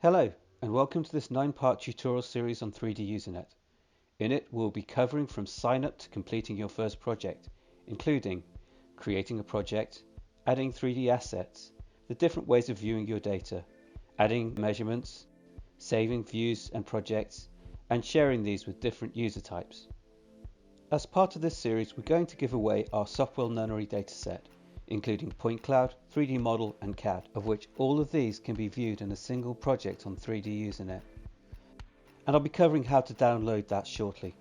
Hello, and welcome to this 9-part tutorial series on 3DUserNet. In it, we'll be covering from sign-up to completing your first project, including creating a project, adding 3D assets, the different ways of viewing your data, adding measurements, saving views and projects, and sharing these with different user types. As part of this series, we're going to give away our software nunnery dataset, including point cloud, 3D model and CAD, of which all of these can be viewed in a single project on 3DUserNet. And I'll be covering how to download that shortly.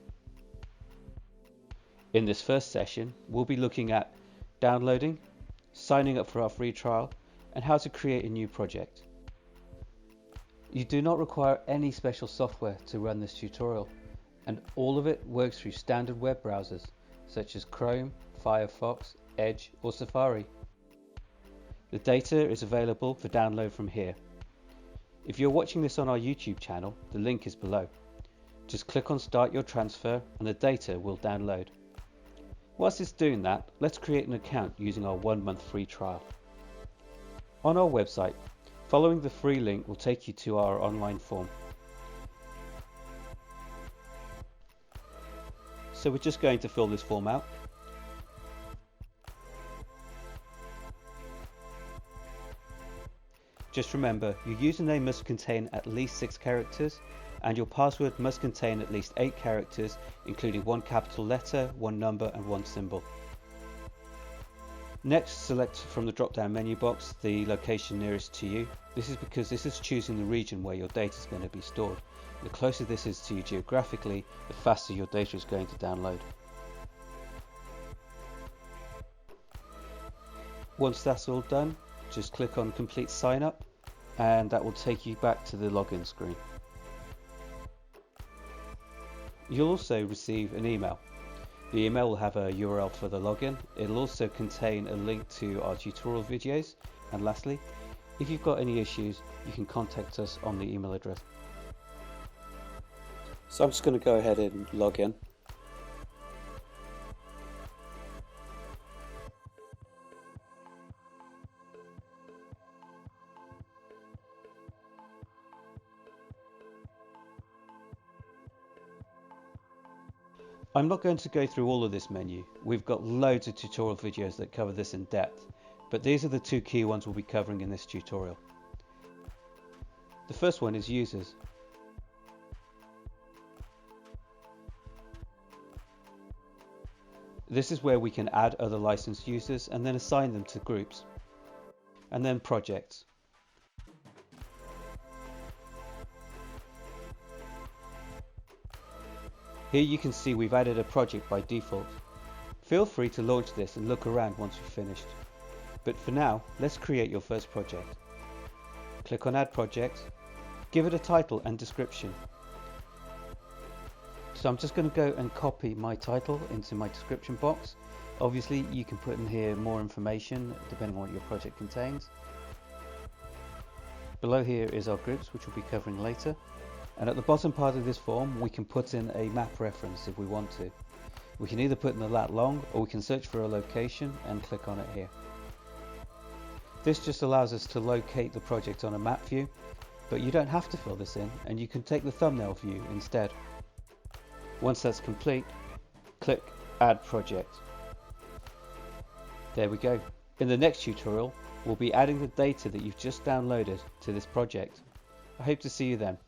In this first session, we'll be looking at downloading, signing up for our free trial, and how to create a new project. You do not require any special software to run this tutorial, and all of it works through standard web browsers such as Chrome, Firefox, Edge or Safari. The data is available for download from here. If you're watching this on our YouTube channel, the link is below. Just click on Start Your Transfer and the data will download. Whilst it's doing that, let's create an account using our 1-month free trial. On our website, following the free link will take you to our online form. So we're just going to fill this form out. Just remember, your username must contain at least 6 characters and your password must contain at least 8 characters, including 1 capital letter, 1 number and 1 symbol. Next, select from the drop-down menu box the location nearest to you. This is because this is choosing the region where your data is going to be stored. The closer this is to you geographically, the faster your data is going to download. Once that's all done, just click on Complete Sign Up and that will take you back to the login screen. You'll also receive an email. The email will have a URL for the login. It'll also contain a link to our tutorial videos, and lastly, if you've got any issues, you can contact us on the email address. So I'm just going to go ahead and log in. I'm not going to go through all of this menu. We've got loads of tutorial videos that cover this in depth, but these are the 2 key ones we'll be covering in this tutorial. The first one is users. This is where we can add other licensed users and then assign them to groups. And then projects. Here you can see we've added a project by default. Feel free to launch this and look around once you've finished. But for now, let's create your first project. Click on Add Project, give it a title and description. So I'm just going to go and copy my title into my description box. Obviously you can put in here more information depending on what your project contains. Below here is our groups, which we'll be covering later. And at the bottom part of this form we can put in a map reference if we want to. We can either put in the lat long or we can search for a location and click on it here. This just allows us to locate the project on a map view, but you don't have to fill this in and you can take the thumbnail view instead. Once that's complete, click Add Project. There we go. In the next tutorial we'll be adding the data that you've just downloaded to this project. I hope to see you then.